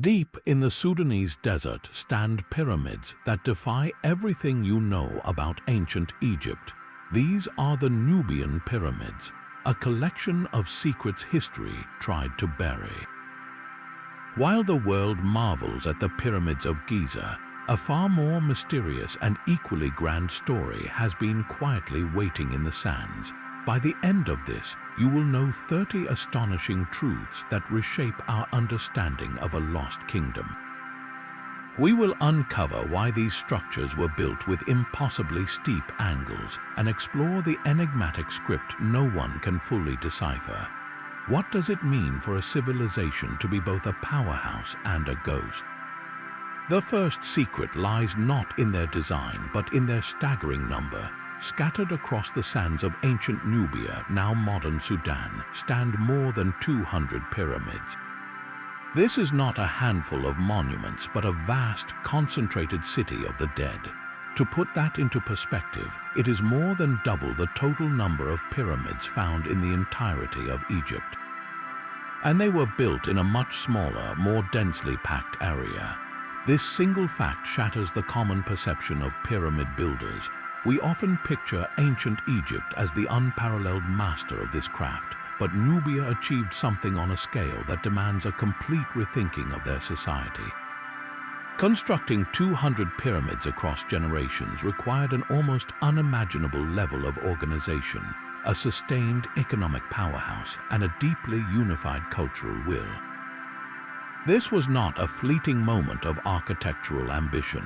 Deep in the Sudanese desert stand pyramids that defy everything you know about ancient Egypt. These are the Nubian pyramids, a collection of secrets history tried to bury. While the world marvels at the pyramids of Giza, a far more mysterious and equally grand story has been quietly waiting in the sands. By the end of this, you will know 30 astonishing truths that reshape our understanding of a lost kingdom. We will uncover why these structures were built with impossibly steep angles and explore the enigmatic script no one can fully decipher. What does it mean for a civilization to be both a powerhouse and a ghost? The first secret lies not in their design, but in their staggering number. Scattered across the sands of ancient Nubia, now modern Sudan, stand more than 200 pyramids. This is not a handful of monuments, but a vast, concentrated city of the dead. To put that into perspective, it is more than double the total number of pyramids found in the entirety of Egypt. And they were built in a much smaller, more densely packed area. This single fact shatters the common perception of pyramid builders. We often picture ancient Egypt as the unparalleled master of this craft, but Nubia achieved something on a scale that demands a complete rethinking of their society. Constructing 200 pyramids across generations required an almost unimaginable level of organization, a sustained economic powerhouse, and a deeply unified cultural will. This was not a fleeting moment of architectural ambition.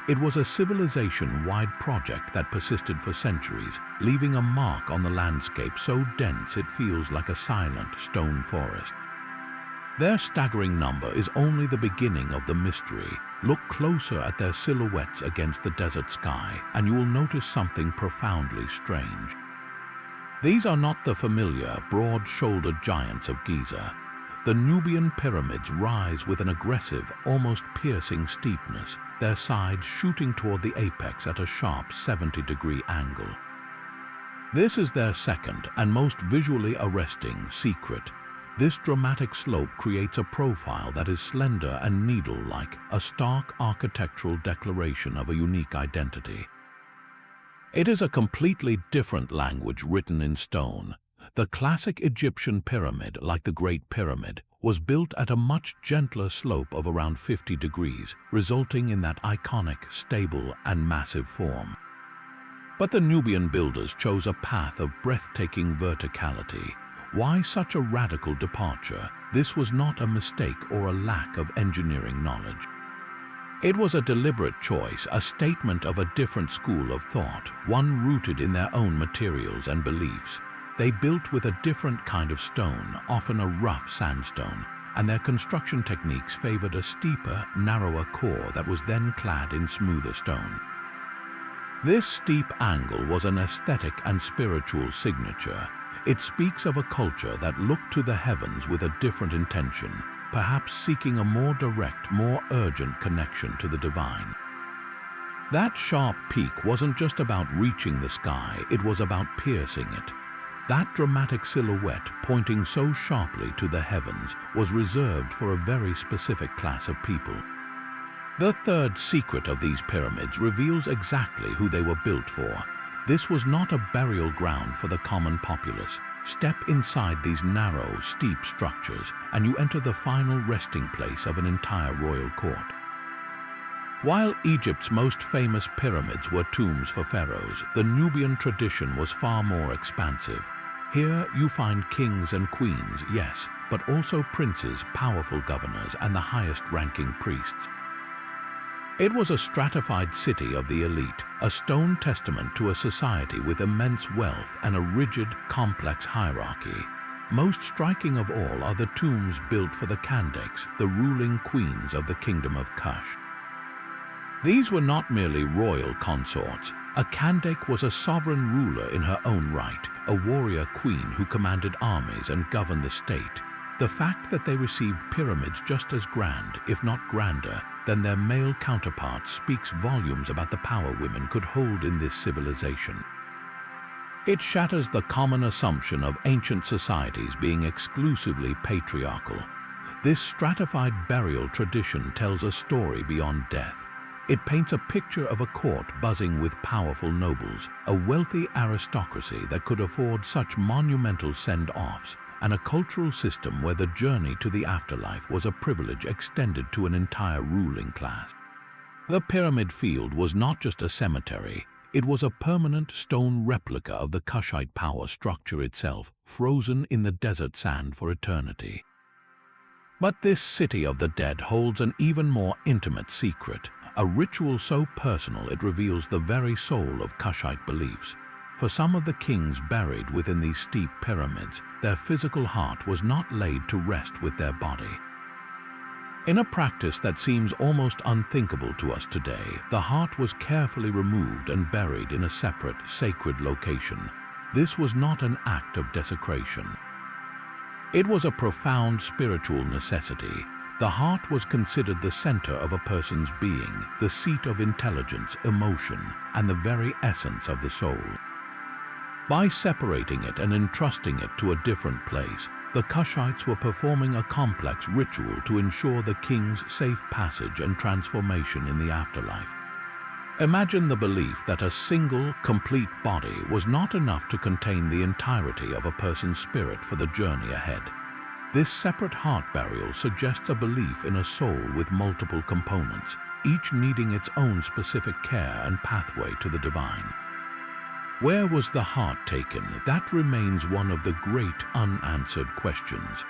It was a civilization-wide project that persisted for centuries, leaving a mark on the landscape so dense it feels like a silent stone forest. Their staggering number is only the beginning of the mystery. Look closer at their silhouettes against the desert sky, and you will notice something profoundly strange. These are not the familiar, broad-shouldered giants of Giza. The Nubian pyramids rise with an aggressive, almost piercing steepness, their sides shooting toward the apex at a sharp 70-degree angle. This is their second and most visually arresting secret. This dramatic slope creates a profile that is slender and needle-like, a stark architectural declaration of a unique identity. It is a completely different language written in stone. The classic Egyptian pyramid, like the Great Pyramid, was built at a much gentler slope of around 50 degrees, resulting in that iconic, stable, and massive form. But the Nubian builders chose a path of breathtaking verticality. Why such a radical departure? This was not a mistake or a lack of engineering knowledge. It was a deliberate choice, a statement of a different school of thought, one rooted in their own materials and beliefs. They built with a different kind of stone, often a rough sandstone, and their construction techniques favored a steeper, narrower core that was then clad in smoother stone. This steep angle was an aesthetic and spiritual signature. It speaks of a culture that looked to the heavens with a different intention, perhaps seeking a more direct, more urgent connection to the divine. That sharp peak wasn't just about reaching the sky, it was about piercing it. That dramatic silhouette, pointing so sharply to the heavens, was reserved for a very specific class of people. The third secret of these pyramids reveals exactly who they were built for. This was not a burial ground for the common populace. Step inside these narrow, steep structures, and you enter the final resting place of an entire royal court. While Egypt's most famous pyramids were tombs for pharaohs, the Nubian tradition was far more expansive. Here you find kings and queens, yes, but also princes, powerful governors, and the highest-ranking priests. It was a stratified city of the elite, a stone testament to a society with immense wealth and a rigid, complex hierarchy. Most striking of all are the tombs built for the Kandaks, the ruling queens of the Kingdom of Kush. These were not merely royal consorts. A Kandak was a sovereign ruler in her own right, a warrior queen who commanded armies and governed the state. The fact that they received pyramids just as grand, if not grander, than their male counterparts speaks volumes about the power women could hold in this civilization. It shatters the common assumption of ancient societies being exclusively patriarchal. This stratified burial tradition tells a story beyond death. It paints a picture of a court buzzing with powerful nobles, a wealthy aristocracy that could afford such monumental send-offs, and a cultural system where the journey to the afterlife was a privilege extended to an entire ruling class. The pyramid field was not just a cemetery, it was a permanent stone replica of the Kushite power structure itself, frozen in the desert sand for eternity. But this city of the dead holds an even more intimate secret, a ritual so personal it reveals the very soul of Kushite beliefs. For some of the kings buried within these steep pyramids, their physical heart was not laid to rest with their body. In a practice that seems almost unthinkable to us today, the heart was carefully removed and buried in a separate, sacred location. This was not an act of desecration. It was a profound spiritual necessity. The heart was considered the center of a person's being, the seat of intelligence, emotion, and the very essence of the soul. By separating it and entrusting it to a different place, the Kushites were performing a complex ritual to ensure the king's safe passage and transformation in the afterlife. Imagine the belief that a single, complete body was not enough to contain the entirety of a person's spirit for the journey ahead. This separate heart burial suggests a belief in a soul with multiple components, each needing its own specific care and pathway to the divine. Where was the heart taken? That remains one of the great unanswered questions.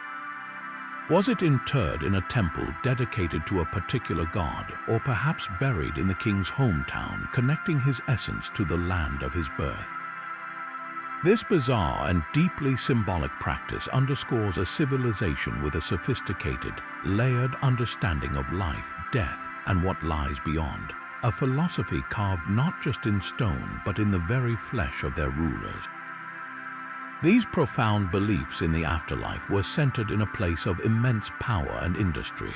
Was it interred in a temple dedicated to a particular god, or perhaps buried in the king's hometown, connecting his essence to the land of his birth? This bizarre and deeply symbolic practice underscores a civilization with a sophisticated, layered understanding of life, death, and what lies beyond. A philosophy carved not just in stone, but in the very flesh of their rulers. These profound beliefs in the afterlife were centered in a place of immense power and industry.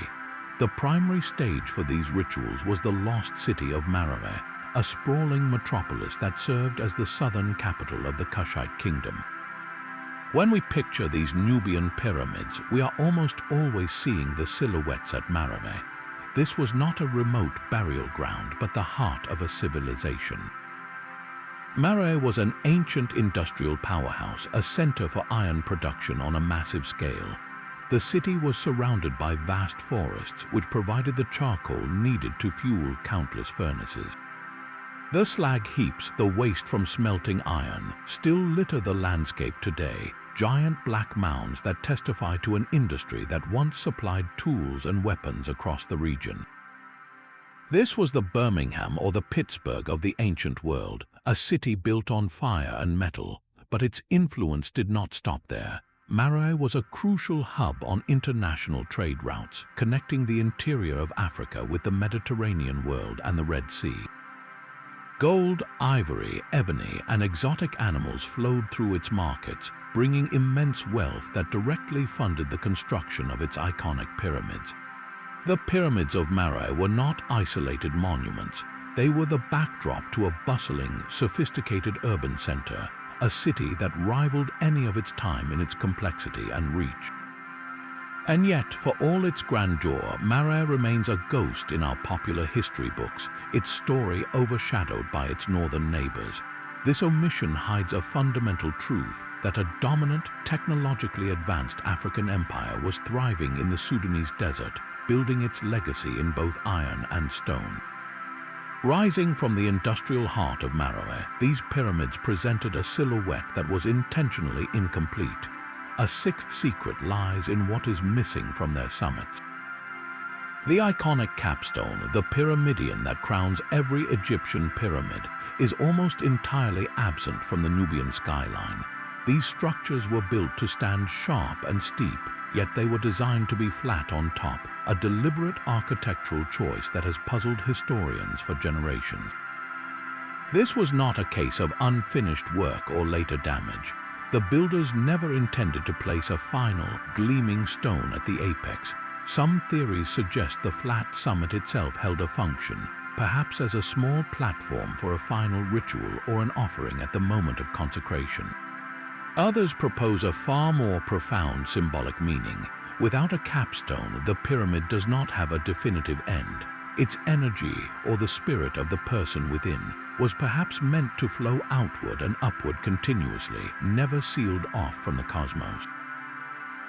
The primary stage for these rituals was the lost city of Meroë, a sprawling metropolis that served as the southern capital of the Kushite kingdom. When we picture these Nubian pyramids, we are almost always seeing the silhouettes at Meroë. This was not a remote burial ground, but the heart of a civilization. Meroë was an ancient industrial powerhouse, a center for iron production on a massive scale. The city was surrounded by vast forests, which provided the charcoal needed to fuel countless furnaces. The slag heaps, the waste from smelting iron, still litter the landscape today, giant black mounds that testify to an industry that once supplied tools and weapons across the region. This was the Birmingham or the Pittsburgh of the ancient world, a city built on fire and metal, but its influence did not stop there. Meroë was a crucial hub on international trade routes, connecting the interior of Africa with the Mediterranean world and the Red Sea. Gold, ivory, ebony, and exotic animals flowed through its markets, bringing immense wealth that directly funded the construction of its iconic pyramids. The pyramids of Meroë were not isolated monuments. They were the backdrop to a bustling, sophisticated urban center, a city that rivaled any of its time in its complexity and reach. And yet, for all its grandeur, Meroë remains a ghost in our popular history books, its story overshadowed by its northern neighbors. This omission hides a fundamental truth that a dominant, technologically advanced African empire was thriving in the Sudanese desert, building its legacy in both iron and stone. Rising from the industrial heart of Meroë, these pyramids presented a silhouette that was intentionally incomplete. A sixth secret lies in what is missing from their summits. The iconic capstone, the pyramidion that crowns every Egyptian pyramid, is almost entirely absent from the Nubian skyline. These structures were built to stand sharp and steep, yet they were designed to be flat on top, a deliberate architectural choice that has puzzled historians for generations. This was not a case of unfinished work or later damage. The builders never intended to place a final, gleaming stone at the apex. Some theories suggest the flat summit itself held a function, perhaps as a small platform for a final ritual or an offering at the moment of consecration. Others propose a far more profound symbolic meaning. Without a capstone, the pyramid does not have a definitive end. Its energy, or the spirit of the person within, was perhaps meant to flow outward and upward continuously, never sealed off from the cosmos.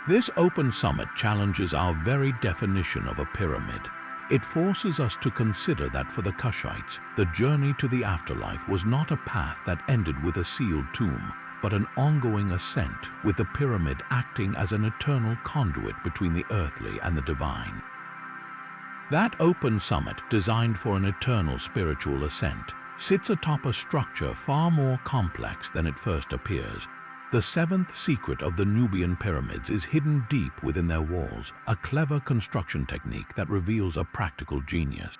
This open summit challenges our very definition of a pyramid. It forces us to consider that for the Kushites, the journey to the afterlife was not a path that ended with a sealed tomb, but an ongoing ascent, with the pyramid acting as an eternal conduit between the earthly and the divine. That open summit, designed for an eternal spiritual ascent, sits atop a structure far more complex than it first appears. The seventh secret of the Nubian pyramids is hidden deep within their walls, a clever construction technique that reveals a practical genius.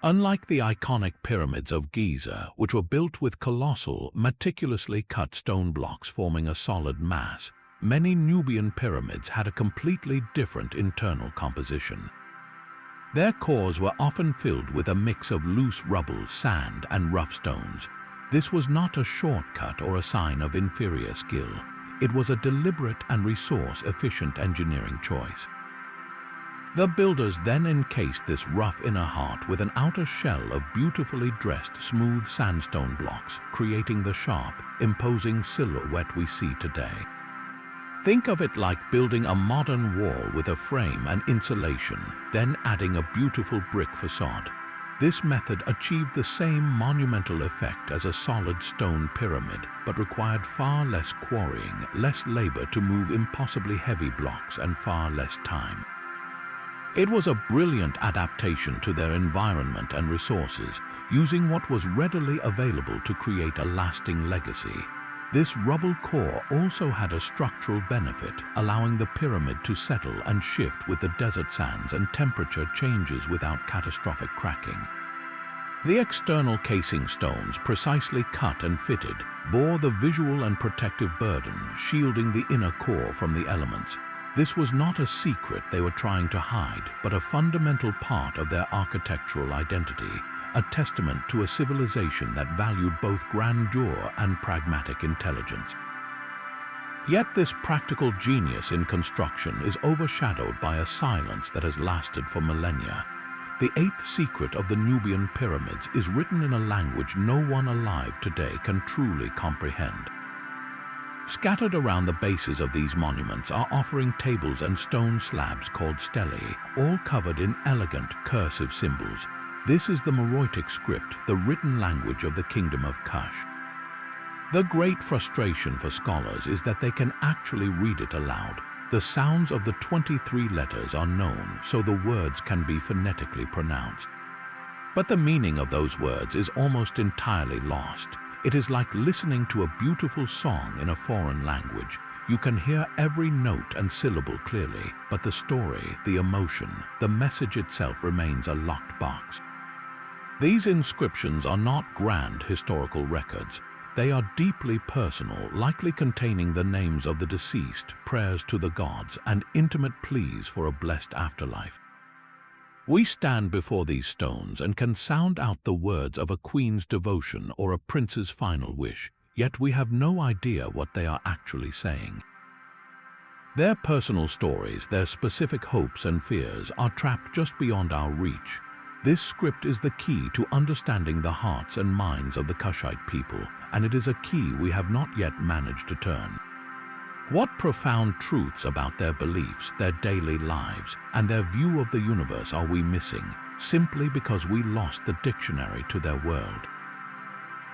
Unlike the iconic pyramids of Giza, which were built with colossal, meticulously cut stone blocks forming a solid mass, many Nubian pyramids had a completely different internal composition. Their cores were often filled with a mix of loose rubble, sand, and rough stones. This was not a shortcut or a sign of inferior skill. It was a deliberate and resource-efficient engineering choice. The builders then encased this rough inner heart with an outer shell of beautifully dressed smooth sandstone blocks, creating the sharp, imposing silhouette we see today. Think of it like building a modern wall with a frame and insulation, then adding a beautiful brick facade. This method achieved the same monumental effect as a solid stone pyramid, but required far less quarrying, less labor to move impossibly heavy blocks, and far less time. It was a brilliant adaptation to their environment and resources, using what was readily available to create a lasting legacy. This rubble core also had a structural benefit, allowing the pyramid to settle and shift with the desert sands and temperature changes without catastrophic cracking. The external casing stones, precisely cut and fitted, bore the visual and protective burden, shielding the inner core from the elements. This was not a secret they were trying to hide, but a fundamental part of their architectural identity, a testament to a civilization that valued both grandeur and pragmatic intelligence. Yet this practical genius in construction is overshadowed by a silence that has lasted for millennia. The eighth secret of the Nubian pyramids is written in a language no one alive today can truly comprehend. Scattered around the bases of these monuments are offering tables and stone slabs called stelae, all covered in elegant cursive symbols. This is the Meroitic script, the written language of the Kingdom of Kush. The great frustration for scholars is that they can actually read it aloud. The sounds of the 23 letters are known, so the words can be phonetically pronounced. But the meaning of those words is almost entirely lost. It is like listening to a beautiful song in a foreign language. You can hear every note and syllable clearly, but the story, the emotion, the message itself remains a locked box. These inscriptions are not grand historical records. They are deeply personal, likely containing the names of the deceased, prayers to the gods, and intimate pleas for a blessed afterlife. We stand before these stones and can sound out the words of a queen's devotion or a prince's final wish, yet we have no idea what they are actually saying. Their personal stories, their specific hopes and fears, are trapped just beyond our reach. This script is the key to understanding the hearts and minds of the Kushite people, and it is a key we have not yet managed to turn. What profound truths about their beliefs, their daily lives, and their view of the universe are we missing, simply because we lost the dictionary to their world?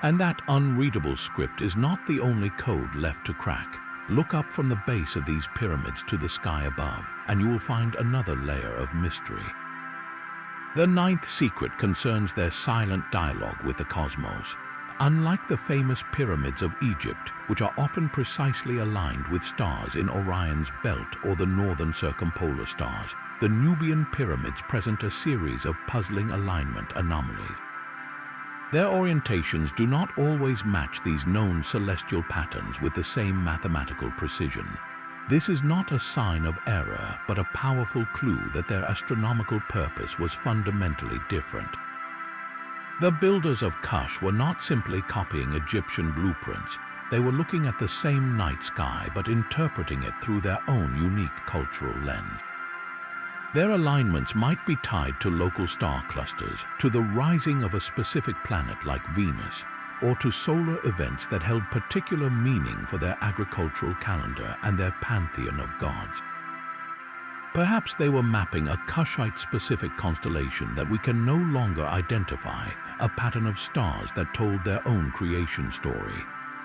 And that unreadable script is not the only code left to crack. Look up from the base of these pyramids to the sky above, and you will find another layer of mystery. The ninth secret concerns their silent dialogue with the cosmos. Unlike the famous pyramids of Egypt, which are often precisely aligned with stars in Orion's belt or the northern circumpolar stars, the Nubian pyramids present a series of puzzling alignment anomalies. Their orientations do not always match these known celestial patterns with the same mathematical precision. This is not a sign of error, but a powerful clue that their astronomical purpose was fundamentally different. The builders of Kush were not simply copying Egyptian blueprints. They were looking at the same night sky but interpreting it through their own unique cultural lens. Their alignments might be tied to local star clusters, to the rising of a specific planet like Venus, or to solar events that held particular meaning for their agricultural calendar and their pantheon of gods. Perhaps they were mapping a Kushite-specific constellation that we can no longer identify, a pattern of stars that told their own creation story.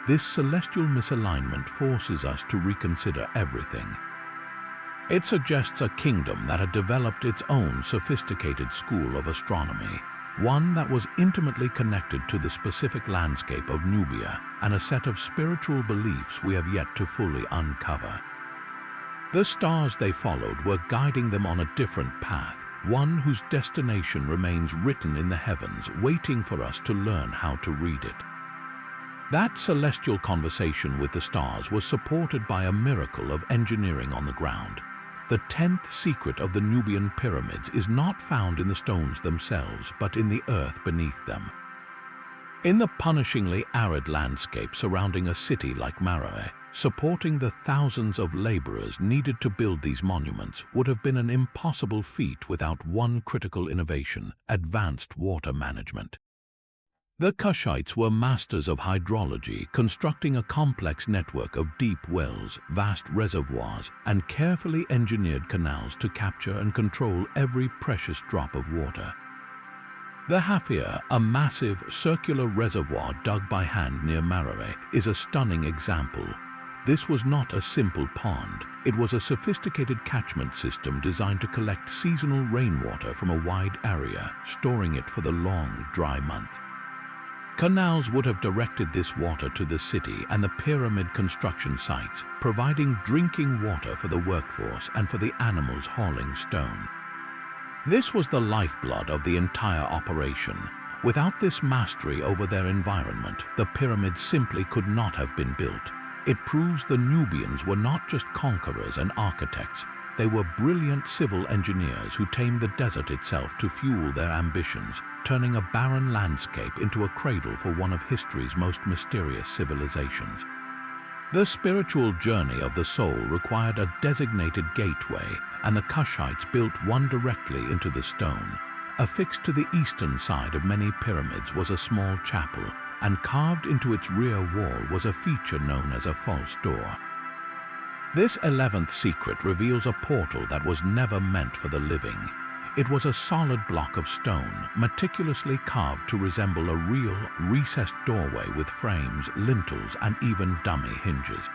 This celestial misalignment forces us to reconsider everything. It suggests a kingdom that had developed its own sophisticated school of astronomy, one that was intimately connected to the specific landscape of Nubia and a set of spiritual beliefs we have yet to fully uncover. The stars they followed were guiding them on a different path, one whose destination remains written in the heavens, waiting for us to learn how to read it. That celestial conversation with the stars was supported by a miracle of engineering on the ground. The 10th secret of the Nubian pyramids is not found in the stones themselves, but in the earth beneath them. In the punishingly arid landscape surrounding a city like Meroë, supporting the thousands of laborers needed to build these monuments would have been an impossible feat without one critical innovation: advanced water management. The Kushites were masters of hydrology, constructing a complex network of deep wells, vast reservoirs, and carefully engineered canals to capture and control every precious drop of water. The Hafir, a massive circular reservoir dug by hand near Meroë, is a stunning example. This was not a simple pond. It was a sophisticated catchment system designed to collect seasonal rainwater from a wide area, storing it for the long, dry months. Canals would have directed this water to the city and the pyramid construction sites, providing drinking water for the workforce and for the animals hauling stone. This was the lifeblood of the entire operation. Without this mastery over their environment, the pyramids simply could not have been built. It proves the Nubians were not just conquerors and architects. They were brilliant civil engineers who tamed the desert itself to fuel their ambitions, turning a barren landscape into a cradle for one of history's most mysterious civilizations. The spiritual journey of the soul required a designated gateway, and the Kushites built one directly into the stone. Affixed to the eastern side of many pyramids was a small chapel, and carved into its rear wall was a feature known as a false door. This 11th secret reveals a portal that was never meant for the living. It was a solid block of stone, meticulously carved to resemble a real, recessed doorway with frames, lintels, and even dummy hinges.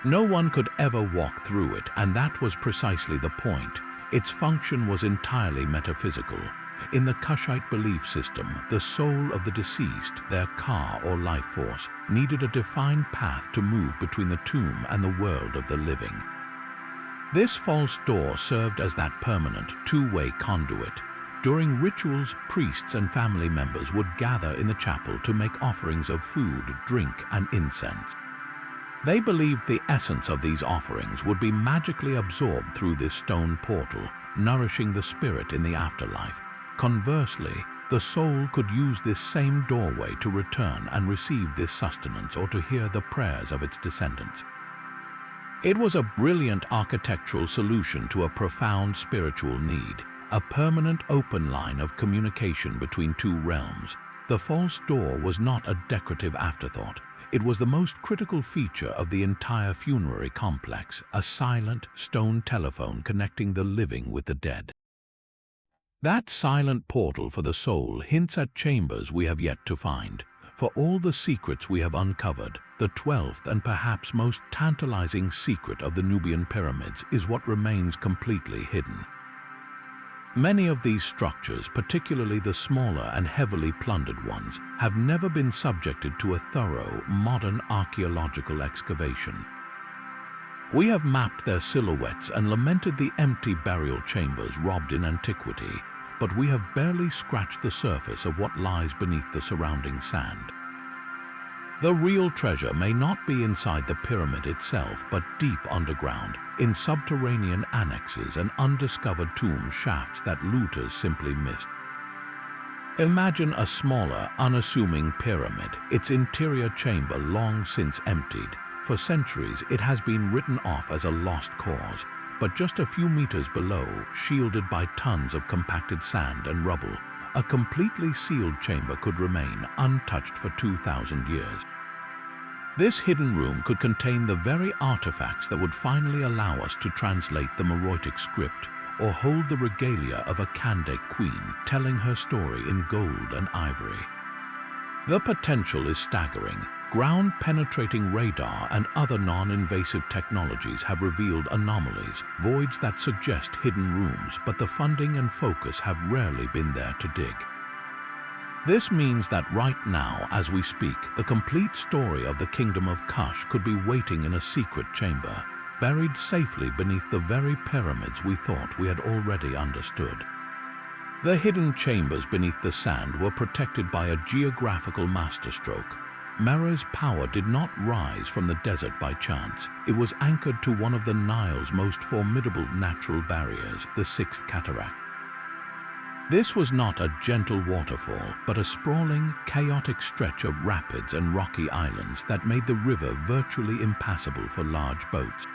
No one could ever walk through it, and that was precisely the point. Its function was entirely metaphysical. In the Kushite belief system, the soul of the deceased, their ka or life force, needed a defined path to move between the tomb and the world of the living. This false door served as that permanent, two-way conduit. During rituals, priests and family members would gather in the chapel to make offerings of food, drink, and incense. They believed the essence of these offerings would be magically absorbed through this stone portal, nourishing the spirit in the afterlife. Conversely, the soul could use this same doorway to return and receive this sustenance or to hear the prayers of its descendants. It was a brilliant architectural solution to a profound spiritual need, a permanent open line of communication between two realms. The false door was not a decorative afterthought. It was the most critical feature of the entire funerary complex, a silent stone telephone connecting the living with the dead. That silent portal for the soul hints at chambers we have yet to find. For all the secrets we have uncovered, the 12th and perhaps most tantalizing secret of the Nubian pyramids is what remains completely hidden. Many of these structures, particularly the smaller and heavily plundered ones, have never been subjected to a thorough, modern archaeological excavation. We have mapped their silhouettes and lamented the empty burial chambers robbed in antiquity, but we have barely scratched the surface of what lies beneath the surrounding sand. The real treasure may not be inside the pyramid itself, but deep underground, in subterranean annexes and undiscovered tomb shafts that looters simply missed. Imagine a smaller, unassuming pyramid, its interior chamber long since emptied. For centuries, it has been written off as a lost cause, but just a few meters below, shielded by tons of compacted sand and rubble, a completely sealed chamber could remain untouched for 2,000 years. This hidden room could contain the very artifacts that would finally allow us to translate the Meroitic script, or hold the regalia of a Kandake queen telling her story in gold and ivory. The potential is staggering. Ground-penetrating radar and other non-invasive technologies have revealed anomalies, voids that suggest hidden rooms, but the funding and focus have rarely been there to dig. This means that right now, as we speak, the complete story of the Kingdom of Kush could be waiting in a secret chamber, buried safely beneath the very pyramids we thought we had already understood. The hidden chambers beneath the sand were protected by a geographical masterstroke. Meroë's power did not rise from the desert by chance. It was anchored to one of the Nile's most formidable natural barriers, the Sixth Cataract. This was not a gentle waterfall, but a sprawling, chaotic stretch of rapids and rocky islands that made the river virtually impassable for large boats.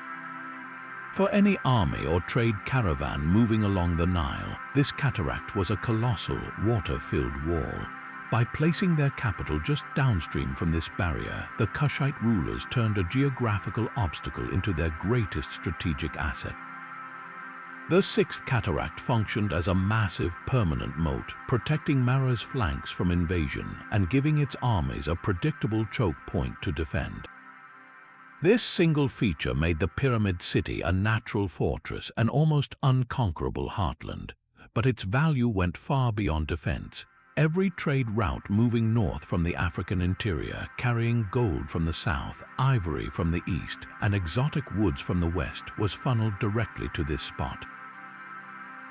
For any army or trade caravan moving along the Nile, this cataract was a colossal, water-filled wall. By placing their capital just downstream from this barrier, the Kushite rulers turned a geographical obstacle into their greatest strategic asset. The Sixth Cataract functioned as a massive, permanent moat, protecting Meroë's flanks from invasion and giving its armies a predictable choke point to defend. This single feature made the Pyramid City a natural fortress, an almost unconquerable heartland. But its value went far beyond defense. Every trade route moving north from the African interior, carrying gold from the south, ivory from the east, and exotic woods from the west, was funneled directly to this spot.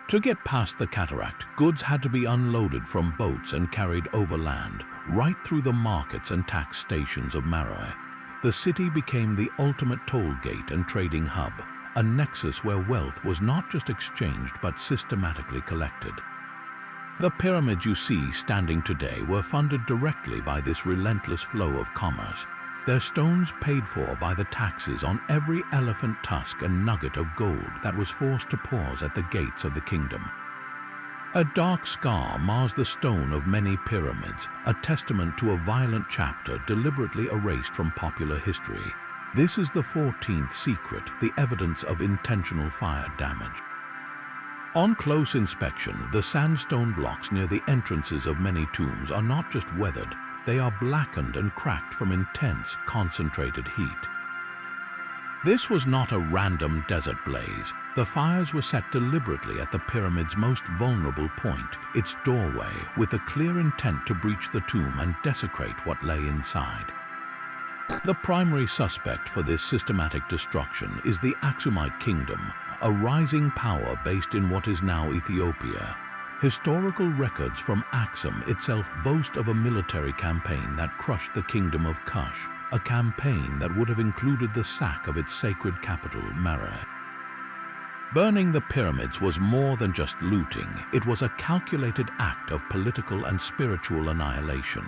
To get past the cataract, goods had to be unloaded from boats and carried overland, right through the markets and tax stations of Meroë. The city became the ultimate toll gate and trading hub, a nexus where wealth was not just exchanged but systematically collected. The pyramids you see standing today were funded directly by this relentless flow of commerce, their stones paid for by the taxes on every elephant tusk and nugget of gold that was forced to pause at the gates of the kingdom. A dark scar mars the stone of many pyramids, a testament to a violent chapter deliberately erased from popular history. This is the 14th secret, the evidence of intentional fire damage. On close inspection, the sandstone blocks near the entrances of many tombs are not just weathered, they are blackened and cracked from intense, concentrated heat. This was not a random desert blaze. The fires were set deliberately at the pyramid's most vulnerable point, its doorway, with a clear intent to breach the tomb and desecrate what lay inside. The primary suspect for this systematic destruction is the Aksumite kingdom, a rising power based in what is now Ethiopia. Historical records from Aksum itself boast of a military campaign that crushed the kingdom of Kush, a campaign that would have included the sack of its sacred capital, Meroë. Burning the pyramids was more than just looting. It was a calculated act of political and spiritual annihilation.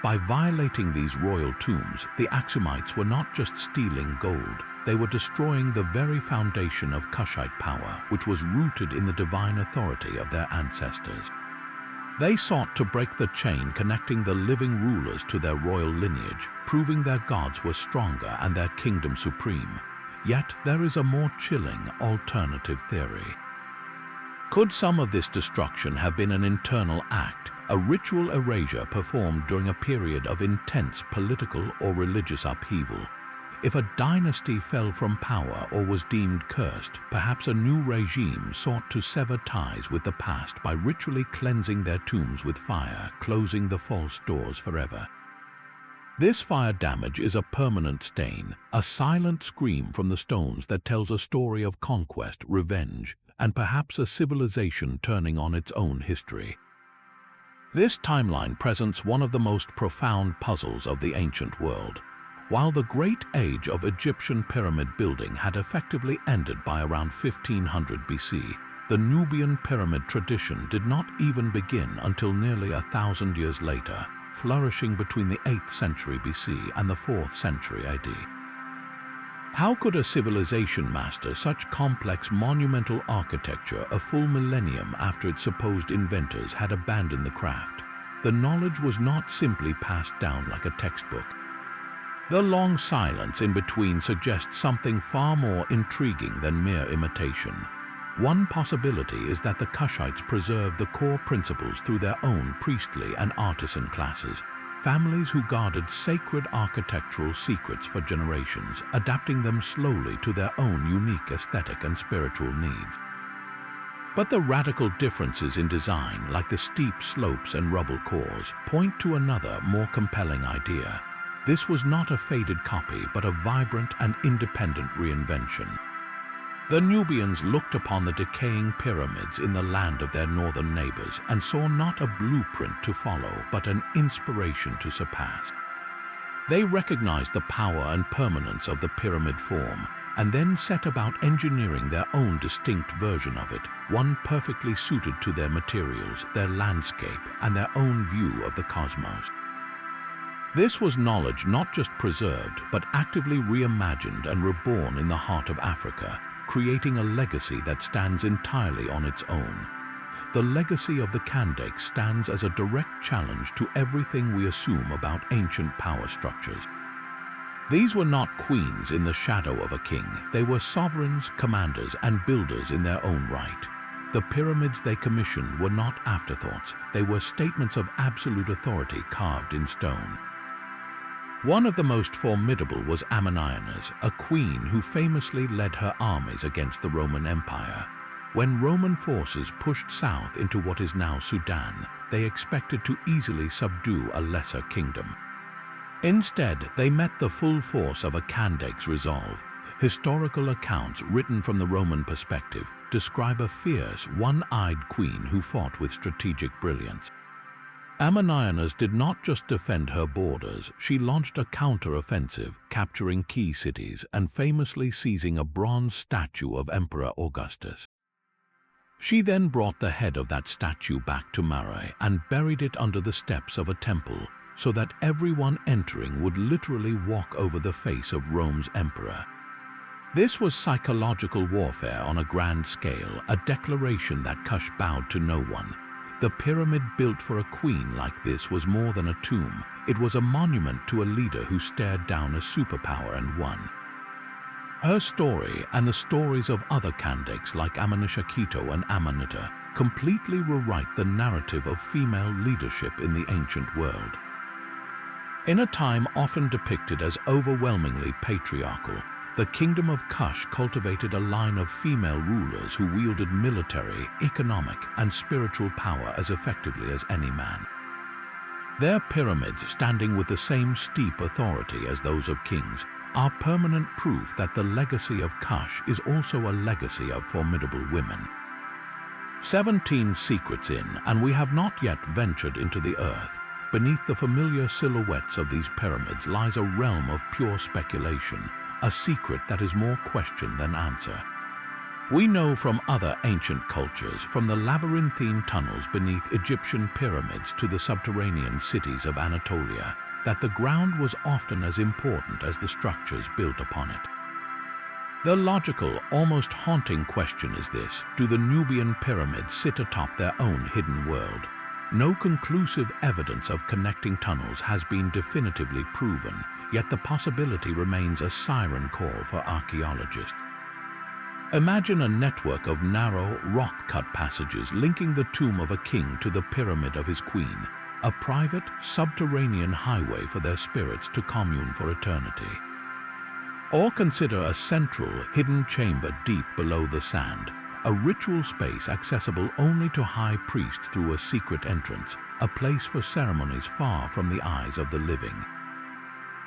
By violating these royal tombs, the Aksumites were not just stealing gold, they were destroying the very foundation of Kushite power, which was rooted in the divine authority of their ancestors. They sought to break the chain connecting the living rulers to their royal lineage, proving their gods were stronger and their kingdom supreme. Yet there is a more chilling alternative theory. Could some of this destruction have been an internal act, a ritual erasure performed during a period of intense political or religious upheaval? If a dynasty fell from power or was deemed cursed, perhaps a new regime sought to sever ties with the past by ritually cleansing their tombs with fire, closing the false doors forever. This fire damage is a permanent stain, a silent scream from the stones that tells a story of conquest, revenge, and perhaps a civilization turning on its own history. This timeline presents one of the most profound puzzles of the ancient world. While the great age of Egyptian pyramid building had effectively ended by around 1500 BC, the Nubian pyramid tradition did not even begin until nearly 1,000 years later, flourishing between the 8th century BC and the 4th century AD. How could a civilization master such complex monumental architecture a full millennium after its supposed inventors had abandoned the craft? The knowledge was not simply passed down like a textbook. The long silence in between suggests something far more intriguing than mere imitation. One possibility is that the Kushites preserved the core principles through their own priestly and artisan classes, families who guarded sacred architectural secrets for generations, adapting them slowly to their own unique aesthetic and spiritual needs. But the radical differences in design, like the steep slopes and rubble cores, point to another, more compelling idea. This was not a faded copy, but a vibrant and independent reinvention. The Nubians looked upon the decaying pyramids in the land of their northern neighbors and saw not a blueprint to follow, but an inspiration to surpass. They recognized the power and permanence of the pyramid form, and then set about engineering their own distinct version of it, one perfectly suited to their materials, their landscape, and their own view of the cosmos. This was knowledge not just preserved, but actively reimagined and reborn in the heart of Africa, creating a legacy that stands entirely on its own. The legacy of the Kandake stands as a direct challenge to everything we assume about ancient power structures. These were not queens in the shadow of a king. They were sovereigns, commanders, and builders in their own right. The pyramids they commissioned were not afterthoughts. They were statements of absolute authority carved in stone. One of the most formidable was Ammonionas, a queen who famously led her armies against the Roman Empire. When Roman forces pushed south into what is now Sudan, they expected to easily subdue a lesser kingdom. Instead, they met the full force of a Kandake's resolve. Historical accounts written from the Roman perspective describe a fierce, one-eyed queen who fought with strategic brilliance. Ammonionas did not just defend her borders, she launched a counter-offensive, capturing key cities and famously seizing a bronze statue of Emperor Augustus. She then brought the head of that statue back to Meroë and buried it under the steps of a temple, so that everyone entering would literally walk over the face of Rome's emperor. This was psychological warfare on a grand scale, a declaration that Kush bowed to no one. The pyramid built for a queen like this was more than a tomb. It was a monument to a leader who stared down a superpower and won. Her story, and the stories of other Kandakes like Amunishakito and Amanita, completely rewrite the narrative of female leadership in the ancient world. In a time often depicted as overwhelmingly patriarchal, the kingdom of Kush cultivated a line of female rulers who wielded military, economic, and spiritual power as effectively as any man. Their pyramids, standing with the same steep authority as those of kings, are permanent proof that the legacy of Kush is also a legacy of formidable women. 17 secrets in, and we have not yet ventured into the earth. Beneath the familiar silhouettes of these pyramids lies a realm of pure speculation, a secret that is more question than answer. We know from other ancient cultures, from the labyrinthine tunnels beneath Egyptian pyramids to the subterranean cities of Anatolia, that the ground was often as important as the structures built upon it. The logical, almost haunting question is this: do the Nubian pyramids sit atop their own hidden world? No conclusive evidence of connecting tunnels has been definitively proven, yet the possibility remains a siren call for archaeologists. Imagine a network of narrow, rock-cut passages linking the tomb of a king to the pyramid of his queen, a private, subterranean highway for their spirits to commune for eternity. Or consider a central, hidden chamber deep below the sand, a ritual space accessible only to high priests through a secret entrance, a place for ceremonies far from the eyes of the living.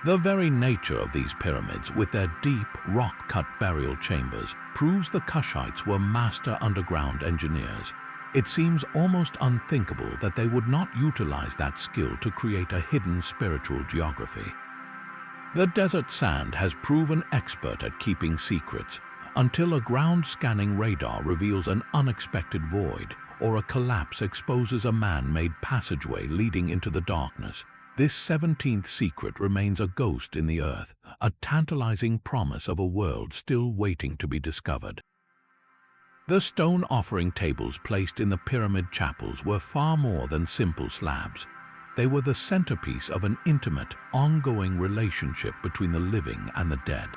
The very nature of these pyramids, with their deep, rock-cut burial chambers, proves the Kushites were master underground engineers. It seems almost unthinkable that they would not utilize that skill to create a hidden spiritual geography. The desert sand has proven expert at keeping secrets. until a ground-scanning radar reveals an unexpected void, or a collapse exposes a man-made passageway leading into the darkness. This 17th secret remains a ghost in the earth, a tantalizing promise of a world still waiting to be discovered. The stone offering tables placed in the pyramid chapels were far more than simple slabs. They were the centerpiece of an intimate, ongoing relationship between the living and the dead.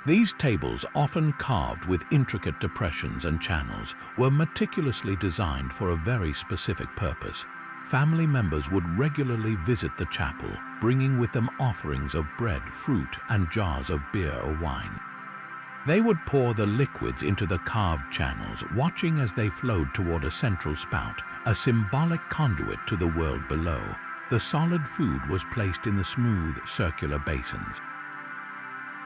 These tables, often carved with intricate depressions and channels, were meticulously designed for a very specific purpose. Family members would regularly visit the chapel, bringing with them offerings of bread, fruit, and jars of beer or wine. They would pour the liquids into the carved channels, watching as they flowed toward a central spout, a symbolic conduit to the world below. The solid food was placed in the smooth, circular basins.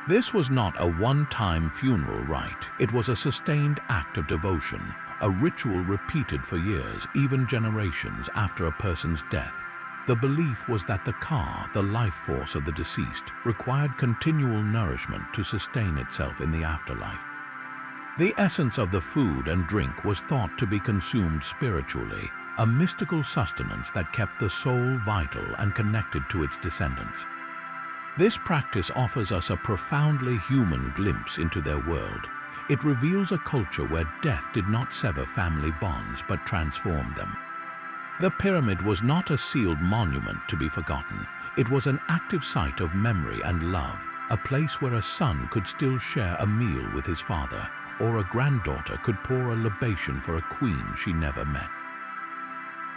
This was not a one-time funeral rite. It was a sustained act of devotion, a ritual repeated for years, even generations after a person's death. The belief was that the ka, the life force of the deceased, required continual nourishment to sustain itself in the afterlife. The essence of the food and drink was thought to be consumed spiritually, a mystical sustenance that kept the soul vital and connected to its descendants. This practice offers us a profoundly human glimpse into their world. It reveals a culture where death did not sever family bonds but transformed them. The pyramid was not a sealed monument to be forgotten. It was an active site of memory and love, a place where a son could still share a meal with his father, or a granddaughter could pour a libation for a queen she never met.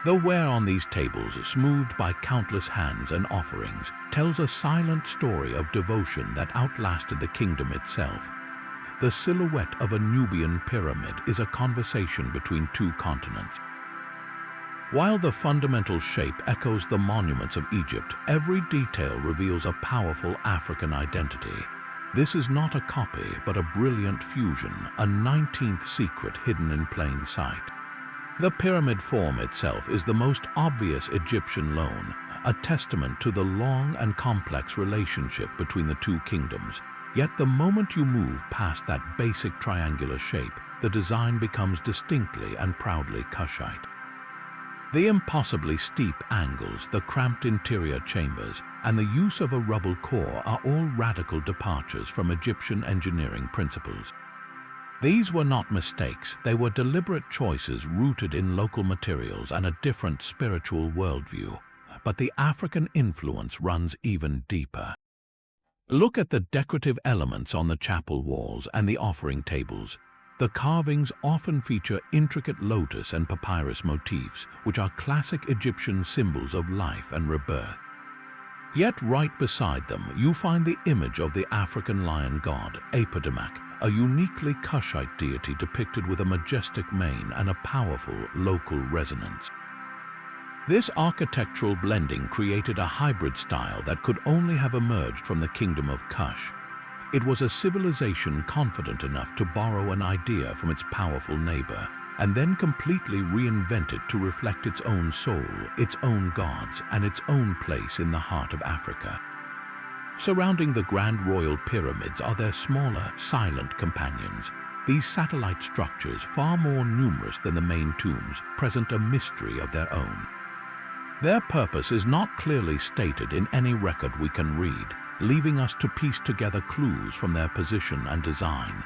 The ware on these tables, smoothed by countless hands and offerings, tells a silent story of devotion that outlasted the kingdom itself. The silhouette of a Nubian pyramid is a conversation between two continents. While the fundamental shape echoes the monuments of Egypt, every detail reveals a powerful African identity. This is not a copy, but a brilliant fusion, a 19th secret hidden in plain sight. The pyramid form itself is the most obvious Egyptian loan, a testament to the long and complex relationship between the two kingdoms. Yet the moment you move past that basic triangular shape, the design becomes distinctly and proudly Kushite. The impossibly steep angles, the cramped interior chambers, and the use of a rubble core are all radical departures from Egyptian engineering principles. These were not mistakes, they were deliberate choices rooted in local materials and a different spiritual worldview. But the African influence runs even deeper. Look at the decorative elements on the chapel walls and the offering tables. The carvings often feature intricate lotus and papyrus motifs, which are classic Egyptian symbols of life and rebirth. Yet right beside them, you find the image of the African lion god, Apedemak, a uniquely Kushite deity depicted with a majestic mane and a powerful local resonance. This architectural blending created a hybrid style that could only have emerged from the kingdom of Kush. It was a civilization confident enough to borrow an idea from its powerful neighbor, and then completely reinvent it to reflect its own soul, its own gods, and its own place in the heart of Africa. Surrounding the Grand Royal Pyramids are their smaller, silent companions. These satellite structures, far more numerous than the main tombs, present a mystery of their own. Their purpose is not clearly stated in any record we can read, leaving us to piece together clues from their position and design.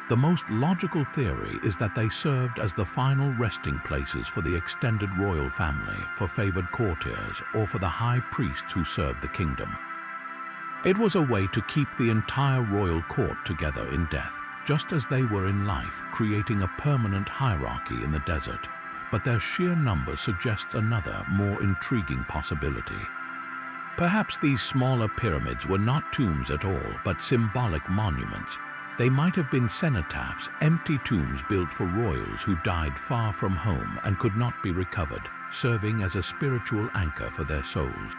The most logical theory is that they served as the final resting places for the extended royal family, for favored courtiers, or for the high priests who served the kingdom. It was a way to keep the entire royal court together in death, just as they were in life, creating a permanent hierarchy in the desert. But their sheer number suggests another, more intriguing possibility. Perhaps these smaller pyramids were not tombs at all, but symbolic monuments. They might have been cenotaphs, empty tombs built for royals who died far from home and could not be recovered, serving as a spiritual anchor for their souls.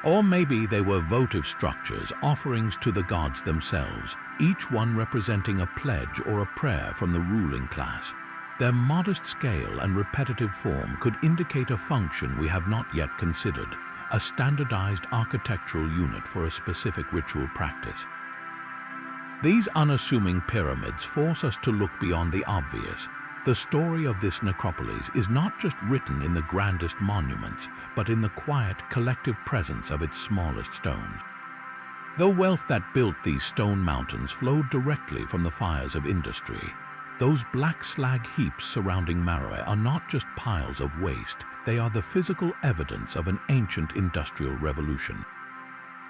Or maybe they were votive structures, offerings to the gods themselves, each one representing a pledge or a prayer from the ruling class. Their modest scale and repetitive form could indicate a function we have not yet considered, a standardized architectural unit for a specific ritual practice. These unassuming pyramids force us to look beyond the obvious. The story of this necropolis is not just written in the grandest monuments, but in the quiet, collective presence of its smallest stones. The wealth that built these stone mountains flowed directly from the fires of industry. Those black slag heaps surrounding Meroë are not just piles of waste, they are the physical evidence of an ancient industrial revolution.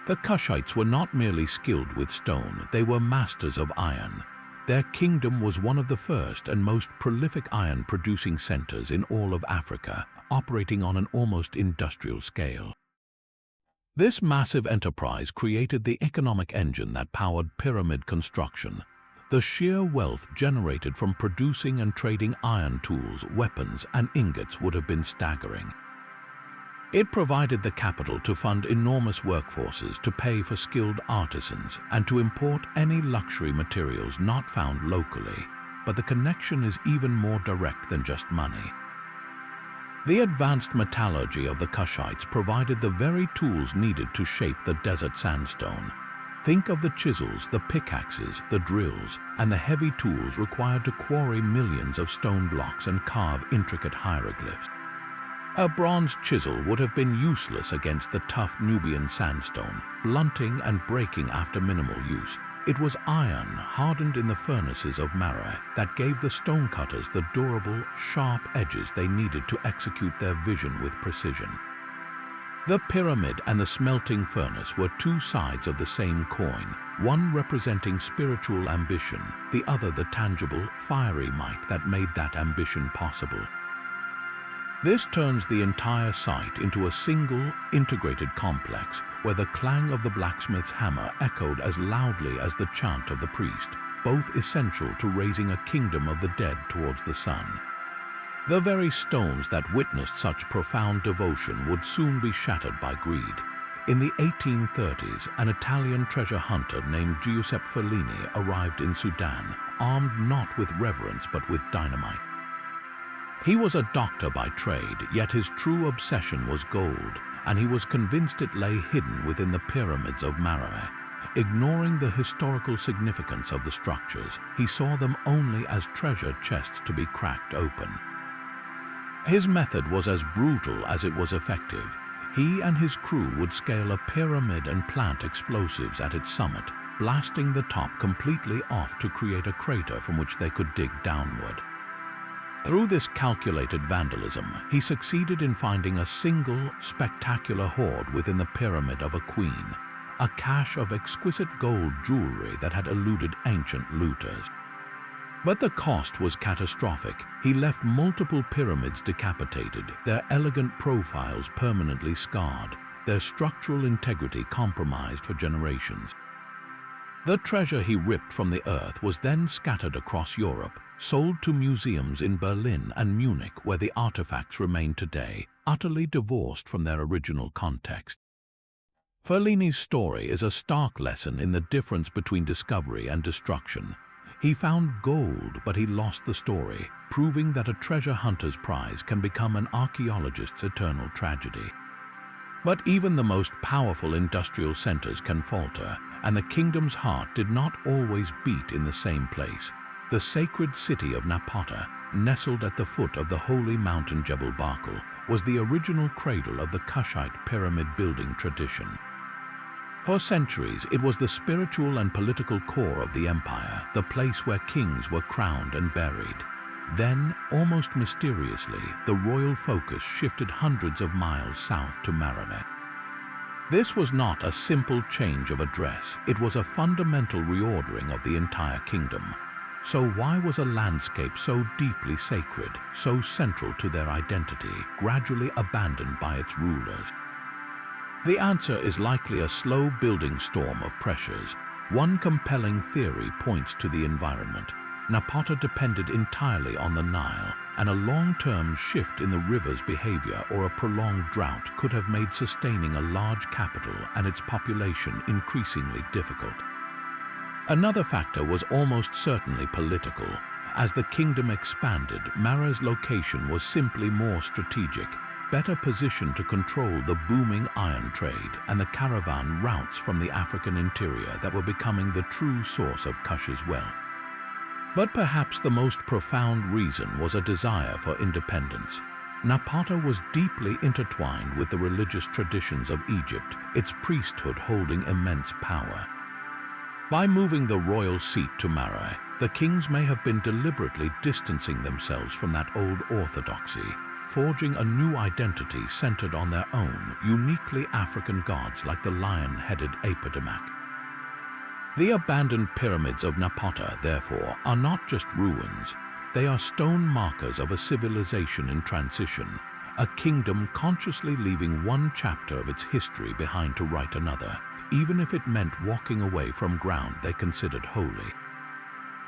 The Kushites were not merely skilled with stone, they were masters of iron. Their kingdom was one of the first and most prolific iron-producing centers in all of Africa, operating on an almost industrial scale. This massive enterprise created the economic engine that powered pyramid construction. The sheer wealth generated from producing and trading iron tools, weapons, and ingots would have been staggering. It provided the capital to fund enormous workforces, to pay for skilled artisans, and to import any luxury materials not found locally. But the connection is even more direct than just money. The advanced metallurgy of the Kushites provided the very tools needed to shape the desert sandstone. Think of the chisels, the pickaxes, the drills, and the heavy tools required to quarry millions of stone blocks and carve intricate hieroglyphs. A bronze chisel would have been useless against the tough Nubian sandstone, blunting and breaking after minimal use. It was iron, hardened in the furnaces of Meroë, that gave the stonecutters the durable, sharp edges they needed to execute their vision with precision. The pyramid and the smelting furnace were two sides of the same coin, one representing spiritual ambition, the other the tangible, fiery might that made that ambition possible. This turns the entire site into a single, integrated complex where the clang of the blacksmith's hammer echoed as loudly as the chant of the priest, both essential to raising a kingdom of the dead towards the sun. The very stones that witnessed such profound devotion would soon be shattered by greed. In the 1830s, an Italian treasure hunter named Giuseppe Ferlini arrived in Sudan, armed not with reverence but with dynamite. He was a doctor by trade, yet his true obsession was gold, and he was convinced it lay hidden within the pyramids of Meroë. Ignoring the historical significance of the structures, he saw them only as treasure chests to be cracked open. His method was as brutal as it was effective. He and his crew would scale a pyramid and plant explosives at its summit, blasting the top completely off to create a crater from which they could dig downward. Through this calculated vandalism, he succeeded in finding a single, spectacular hoard within the pyramid of a queen, a cache of exquisite gold jewelry that had eluded ancient looters. But the cost was catastrophic. He left multiple pyramids decapitated, their elegant profiles permanently scarred, their structural integrity compromised for generations. The treasure he ripped from the earth was then scattered across Europe, sold to museums in Berlin and Munich where the artifacts remain today, utterly divorced from their original context. Ferlini's story is a stark lesson in the difference between discovery and destruction. He found gold, but he lost the story, proving that a treasure hunter's prize can become an archaeologist's eternal tragedy. But even the most powerful industrial centers can falter, and the kingdom's heart did not always beat in the same place. The sacred city of Napata, nestled at the foot of the holy mountain Jebel Barkal, was the original cradle of the Kushite pyramid-building tradition. For centuries, it was the spiritual and political core of the empire, the place where kings were crowned and buried. Then, almost mysteriously, the royal focus shifted hundreds of miles south to Meroë. This was not a simple change of address, it was a fundamental reordering of the entire kingdom. So why was a landscape so deeply sacred, so central to their identity, gradually abandoned by its rulers? The answer is likely a slow-building storm of pressures. One compelling theory points to the environment. Napata depended entirely on the Nile, and a long-term shift in the river's behavior or a prolonged drought could have made sustaining a large capital and its population increasingly difficult. Another factor was almost certainly political. As the kingdom expanded, Meroë's location was simply more strategic. better positioned to control the booming iron trade and the caravan routes from the African interior that were becoming the true source of Kush's wealth. But perhaps the most profound reason was a desire for independence. Napata was deeply intertwined with the religious traditions of Egypt, its priesthood holding immense power. By moving the royal seat to Meroë, the kings may have been deliberately distancing themselves from that old orthodoxy, forging a new identity centered on their own, uniquely African gods like the lion-headed Apodimak. The abandoned pyramids of Napata, therefore, are not just ruins. They are stone markers of a civilization in transition, a kingdom consciously leaving one chapter of its history behind to write another, even if it meant walking away from ground they considered holy.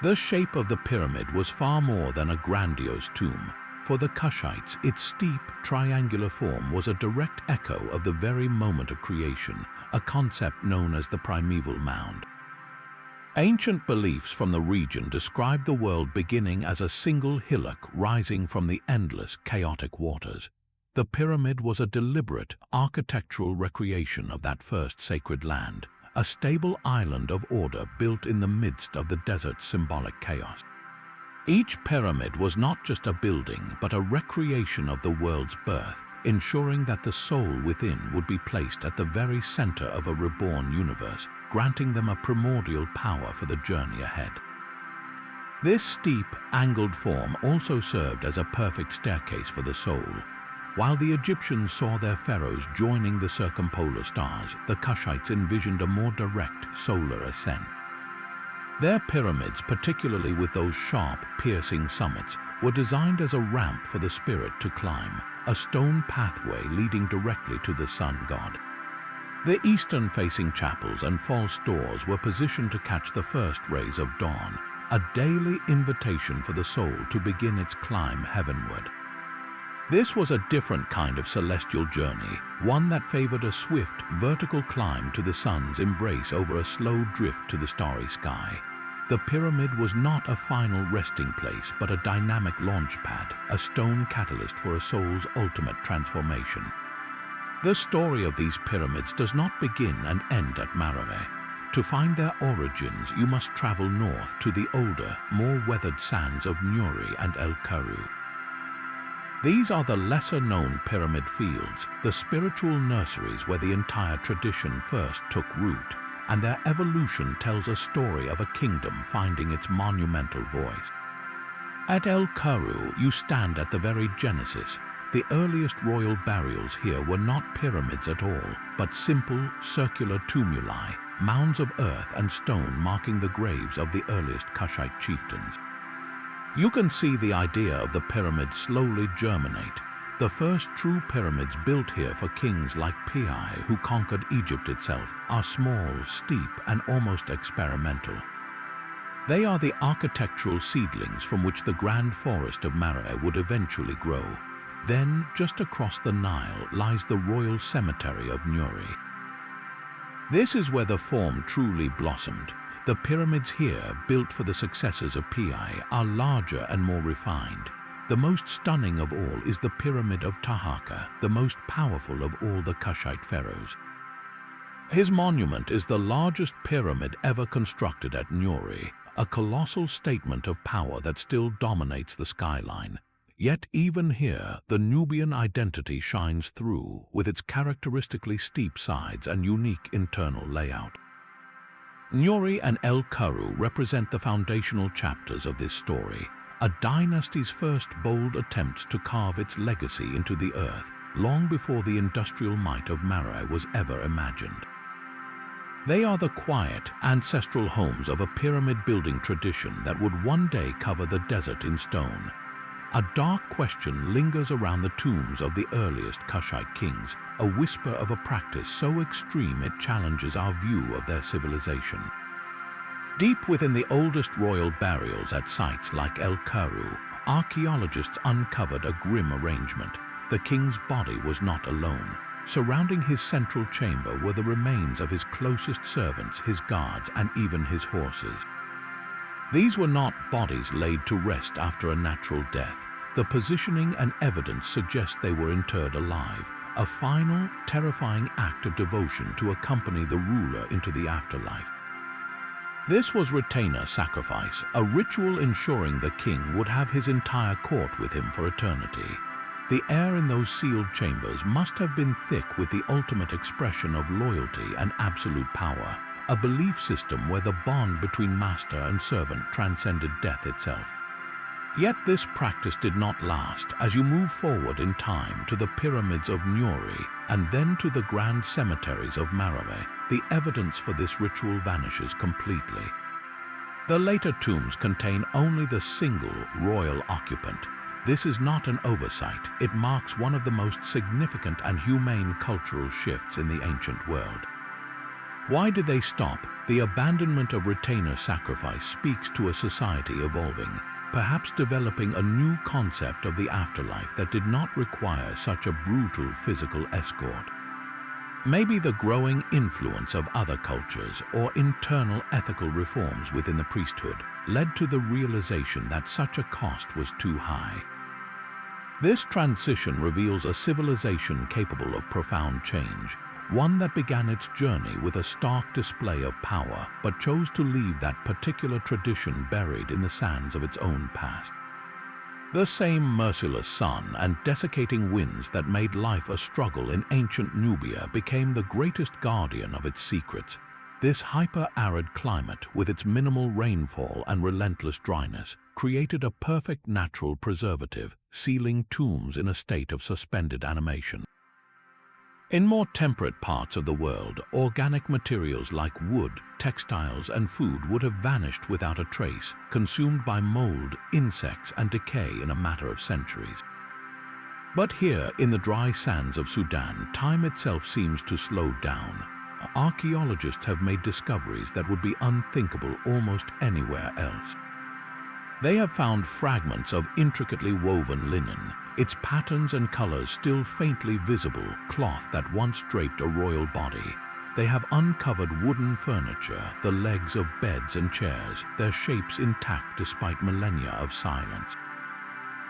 The shape of the pyramid was far more than a grandiose tomb. For the Kushites, its steep, triangular form was a direct echo of the very moment of creation, a concept known as the primeval mound. Ancient beliefs from the region described the world beginning as a single hillock rising from the endless, chaotic waters. The pyramid was a deliberate, architectural recreation of that first sacred land, a stable island of order built in the midst of the desert's symbolic chaos. Each pyramid was not just a building, but a recreation of the world's birth, ensuring that the soul within would be placed at the very center of a reborn universe, granting them a primordial power for the journey ahead. This steep, angled form also served as a perfect staircase for the soul. While the Egyptians saw their pharaohs joining the circumpolar stars, the Kushites envisioned a more direct solar ascent. Their pyramids, particularly with those sharp, piercing summits, were designed as a ramp for the spirit to climb, a stone pathway leading directly to the sun god. The eastern-facing chapels and false doors were positioned to catch the first rays of dawn, a daily invitation for the soul to begin its climb heavenward. This was a different kind of celestial journey, one that favored a swift, vertical climb to the sun's embrace over a slow drift to the starry sky. The pyramid was not a final resting place, but a dynamic launch pad, a stone catalyst for a soul's ultimate transformation. The story of these pyramids does not begin and end at Meroë. To find their origins, you must travel north to the older, more weathered sands of Nuri and El Karu. These are the lesser-known pyramid fields, the spiritual nurseries where the entire tradition first took root, and their evolution tells a story of a kingdom finding its monumental voice. At El Karu, you stand at the very genesis. The earliest royal burials here were not pyramids at all, but simple, circular tumuli, mounds of earth and stone marking the graves of the earliest Kushite chieftains. You can see the idea of the pyramid slowly germinate. The first true pyramids built here for kings like Pi, who conquered Egypt itself, are small, steep, and almost experimental. They are the architectural seedlings from which the grand forest of Meroë would eventually grow. Then, just across the Nile, lies the royal cemetery of Nuri. This is where the form truly blossomed. The pyramids here, built for the successors of Pi, are larger and more refined. The most stunning of all is the Pyramid of Taharqa, the most powerful of all the Kushite pharaohs. His monument is the largest pyramid ever constructed at Nuri, a colossal statement of power that still dominates the skyline. Yet even here, the Nubian identity shines through, with its characteristically steep sides and unique internal layout. Nuri and El Karu represent the foundational chapters of this story, a dynasty's first bold attempts to carve its legacy into the earth, long before the industrial might of Meroë was ever imagined. They are the quiet, ancestral homes of a pyramid-building tradition that would one day cover the desert in stone. A dark question lingers around the tombs of the earliest Kushite kings, a whisper of a practice so extreme it challenges our view of their civilization. Deep within the oldest royal burials at sites like El Karu, archaeologists uncovered a grim arrangement. The king's body was not alone. Surrounding his central chamber were the remains of his closest servants, his guards, and even his horses. These were not bodies laid to rest after a natural death. The positioning and evidence suggest they were interred alive, a final, terrifying act of devotion to accompany the ruler into the afterlife. This was retainer sacrifice, a ritual ensuring the king would have his entire court with him for eternity. The air in those sealed chambers must have been thick with the ultimate expression of loyalty and absolute power, a belief system where the bond between master and servant transcended death itself. Yet this practice did not last. As you move forward in time to the pyramids of Nubian and then to the grand cemeteries of Meroë, the evidence for this ritual vanishes completely. The later tombs contain only the single royal occupant. This is not an oversight. It marks one of the most significant and humane cultural shifts in the ancient world. Why did they stop? The abandonment of retainer sacrifice speaks to a society evolving, perhaps developing a new concept of the afterlife that did not require such a brutal physical escort. Maybe the growing influence of other cultures or internal ethical reforms within the priesthood led to the realization that such a cost was too high. This transition reveals a civilization capable of profound change, one that began its journey with a stark display of power but chose to leave that particular tradition buried in the sands of its own past. The same merciless sun and desiccating winds that made life a struggle in ancient Nubia became the greatest guardian of its secrets. This hyper-arid climate, with its minimal rainfall and relentless dryness, created a perfect natural preservative, sealing tombs in a state of suspended animation. In more temperate parts of the world, organic materials like wood, textiles, and food would have vanished without a trace, consumed by mold, insects, and decay in a matter of centuries. But here, in the dry sands of Sudan, time itself seems to slow down. Archaeologists have made discoveries that would be unthinkable almost anywhere else. They have found fragments of intricately woven linen, its patterns and colors still faintly visible, cloth that once draped a royal body. They have uncovered wooden furniture, the legs of beds and chairs, their shapes intact despite millennia of silence.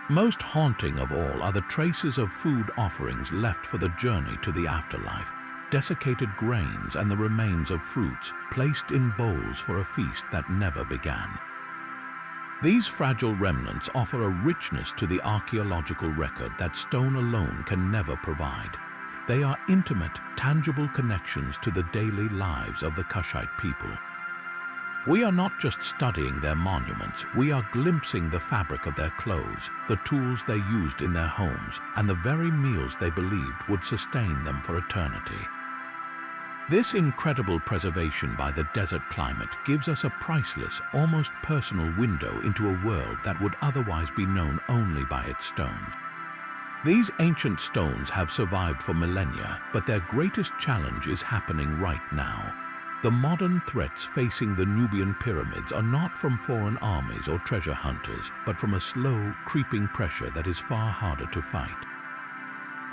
Most haunting of all are the traces of food offerings left for the journey to the afterlife, desiccated grains and the remains of fruits placed in bowls for a feast that never began. These fragile remnants offer a richness to the archaeological record that stone alone can never provide. They are intimate, tangible connections to the daily lives of the Kushite people. We are not just studying their monuments, we are glimpsing the fabric of their clothes, the tools they used in their homes, and the very meals they believed would sustain them for eternity. This incredible preservation by the desert climate gives us a priceless, almost personal window into a world that would otherwise be known only by its stones. These ancient stones have survived for millennia, but their greatest challenge is happening right now. The modern threats facing the Nubian pyramids are not from foreign armies or treasure hunters, but from a slow, creeping pressure that is far harder to fight.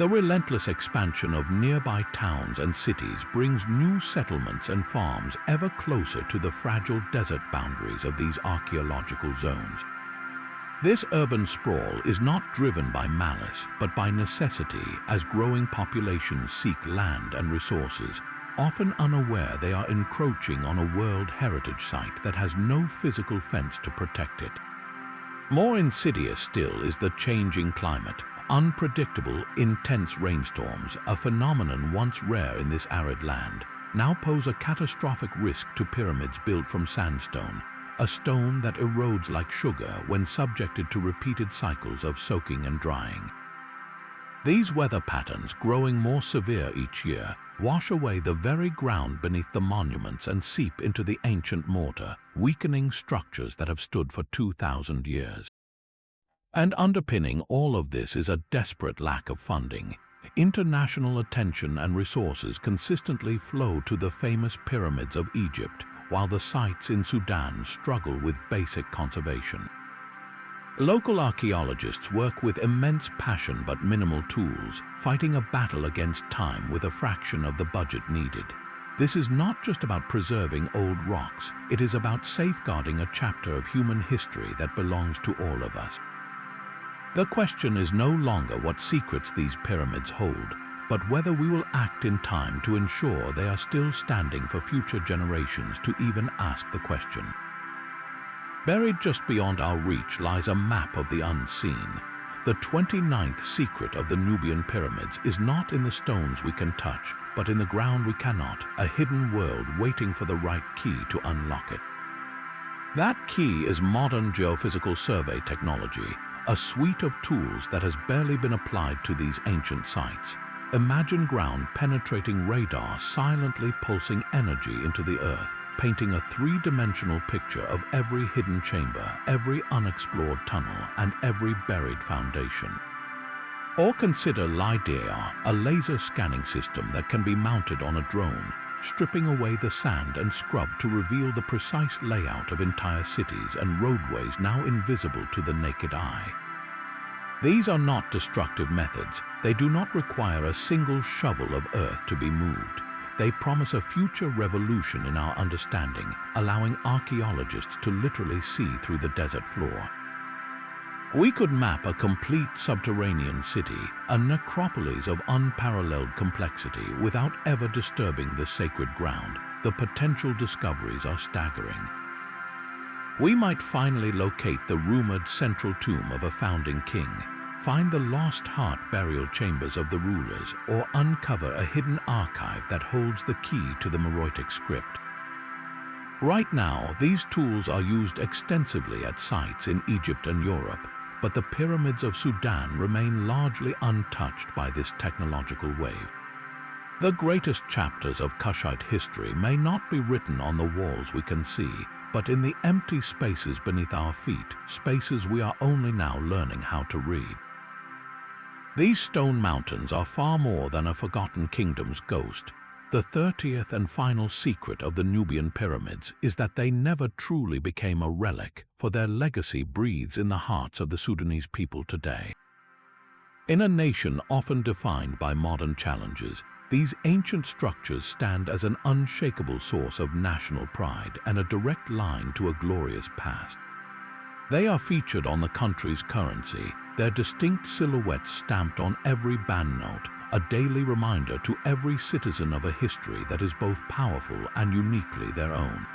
The relentless expansion of nearby towns and cities brings new settlements and farms ever closer to the fragile desert boundaries of these archaeological zones. This urban sprawl is not driven by malice, but by necessity as growing populations seek land and resources, often unaware they are encroaching on a World Heritage Site that has no physical fence to protect it. More insidious still is the changing climate. Unpredictable, intense rainstorms, a phenomenon once rare in this arid land, now pose a catastrophic risk to pyramids built from sandstone, a stone that erodes like sugar when subjected to repeated cycles of soaking and drying. These weather patterns, growing more severe each year, wash away the very ground beneath the monuments and seep into the ancient mortar, weakening structures that have stood for 2,000 years. And underpinning all of this is a desperate lack of funding. International attention and resources consistently flow to the famous pyramids of Egypt, while the sites in Sudan struggle with basic conservation. Local archaeologists work with immense passion but minimal tools, fighting a battle against time with a fraction of the budget needed. This is not just about preserving old rocks, it is about safeguarding a chapter of human history that belongs to all of us. The question is no longer what secrets these pyramids hold, but whether we will act in time to ensure they are still standing for future generations to even ask the question. Buried just beyond our reach lies a map of the unseen. The 29th secret of the Nubian pyramids is not in the stones we can touch, but in the ground we cannot, a hidden world waiting for the right key to unlock it. That key is modern geophysical survey technology, a suite of tools that has barely been applied to these ancient sites. Imagine ground-penetrating radar silently pulsing energy into the earth, painting a three-dimensional picture of every hidden chamber, every unexplored tunnel, and every buried foundation. Or consider LiDAR, a laser scanning system that can be mounted on a drone, stripping away the sand and scrub to reveal the precise layout of entire cities and roadways now invisible to the naked eye. These are not destructive methods. They do not require a single shovel of earth to be moved. They promise a future revolution in our understanding, allowing archaeologists to literally see through the desert floor. We could map a complete subterranean city, a necropolis of unparalleled complexity, without ever disturbing the sacred ground. The potential discoveries are staggering. We might finally locate the rumored central tomb of a founding king, find the lost heart burial chambers of the rulers, or uncover a hidden archive that holds the key to the Meroitic script. Right now, these tools are used extensively at sites in Egypt and Europe, but the pyramids of Sudan remain largely untouched by this technological wave. The greatest chapters of Kushite history may not be written on the walls we can see, but in the empty spaces beneath our feet, spaces we are only now learning how to read. These stone mountains are far more than a forgotten kingdom's ghost. The 30th and final secret of the Nubian pyramids is that they never truly became a relic, for their legacy breathes in the hearts of the Sudanese people today. In a nation often defined by modern challenges, these ancient structures stand as an unshakable source of national pride and a direct line to a glorious past. They are featured on the country's currency, their distinct silhouettes stamped on every banknote, a daily reminder to every citizen of a history that is both powerful and uniquely their own.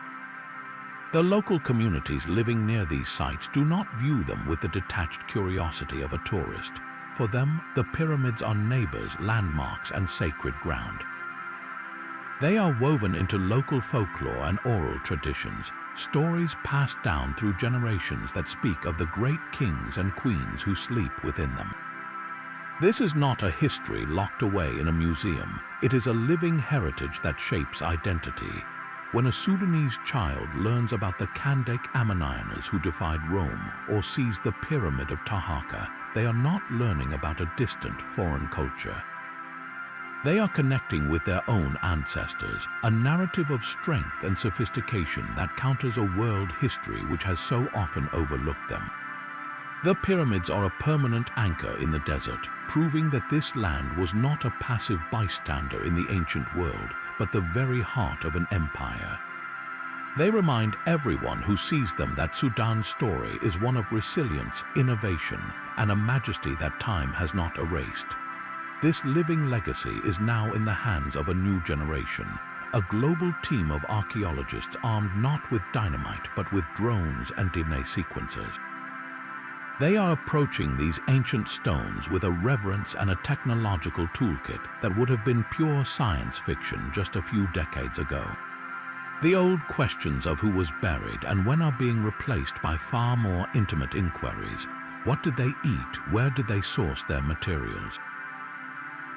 The local communities living near these sites do not view them with the detached curiosity of a tourist. For them, the pyramids are neighbors, landmarks, and sacred ground. They are woven into local folklore and oral traditions, stories passed down through generations that speak of the great kings and queens who sleep within them. This is not a history locked away in a museum. It is a living heritage that shapes identity. When a Sudanese child learns about the Kandake Ammonionas who defied Rome or sees the Pyramid of Taharqa, they are not learning about a distant foreign culture. They are connecting with their own ancestors, a narrative of strength and sophistication that counters a world history which has so often overlooked them. The pyramids are a permanent anchor in the desert, proving that this land was not a passive bystander in the ancient world, but the very heart of an empire. They remind everyone who sees them that Sudan's story is one of resilience, innovation, and a majesty that time has not erased. This living legacy is now in the hands of a new generation, a global team of archaeologists armed not with dynamite but with drones and DNA sequencers. They are approaching these ancient stones with a reverence and a technological toolkit that would have been pure science fiction just a few decades ago. The old questions of who was buried and when are being replaced by far more intimate inquiries. What did they eat? Where did they source their materials?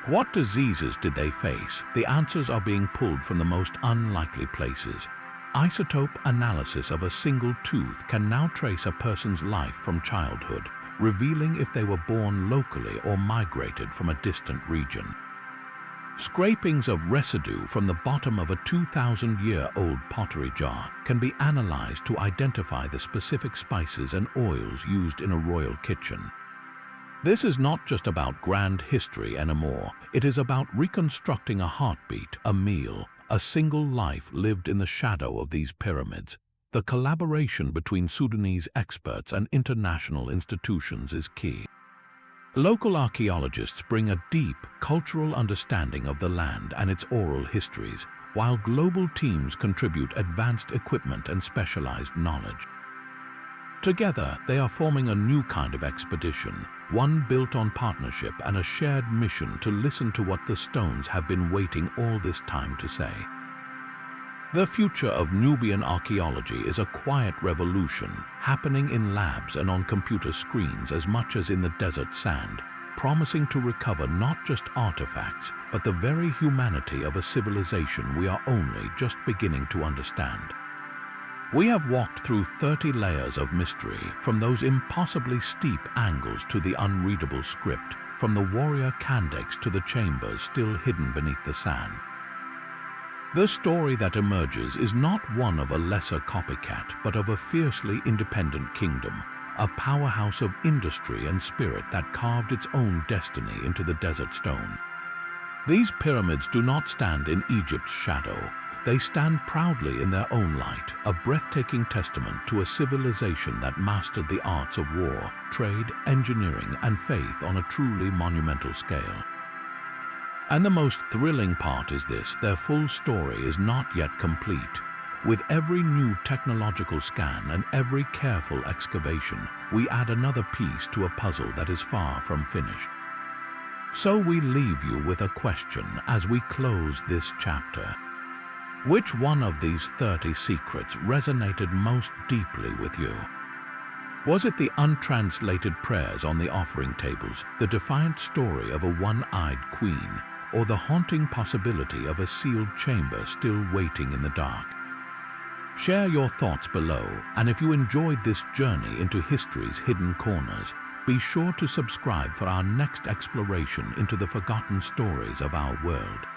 What diseases did they face? The answers are being pulled from the most unlikely places. Isotope analysis of a single tooth can now trace a person's life from childhood, revealing if they were born locally or migrated from a distant region. Scrapings of residue from the bottom of a 2,000-year-old pottery jar can be analyzed to identify the specific spices and oils used in a royal kitchen. This is not just about grand history anymore. It is about reconstructing a heartbeat, a meal, a single life lived in the shadow of these pyramids. The collaboration between Sudanese experts and international institutions is key. Local archaeologists bring a deep cultural understanding of the land and its oral histories, while global teams contribute advanced equipment and specialized knowledge. Together, they are forming a new kind of expedition, one built on partnership and a shared mission to listen to what the stones have been waiting all this time to say. The future of Nubian archaeology is a quiet revolution, happening in labs and on computer screens as much as in the desert sand, promising to recover not just artifacts, but the very humanity of a civilization we are only just beginning to understand. We have walked through 30 layers of mystery, from those impossibly steep angles to the unreadable script, from the warrior Candex to the chambers still hidden beneath the sand. The story that emerges is not one of a lesser copycat, but of a fiercely independent kingdom, a powerhouse of industry and spirit that carved its own destiny into the desert stone. These pyramids do not stand in Egypt's shadow. They stand proudly in their own light, a breathtaking testament to a civilization that mastered the arts of war, trade, engineering, and faith on a truly monumental scale. And the most thrilling part is this: their full story is not yet complete. With every new technological scan and every careful excavation, we add another piece to a puzzle that is far from finished. So we leave you with a question as we close this chapter. Which one of these 30 secrets resonated most deeply with you? Was it the untranslated prayers on the offering tables, the defiant story of a one-eyed queen, or the haunting possibility of a sealed chamber still waiting in the dark? Share your thoughts below, and if you enjoyed this journey into history's hidden corners, be sure to subscribe for our next exploration into the forgotten stories of our world.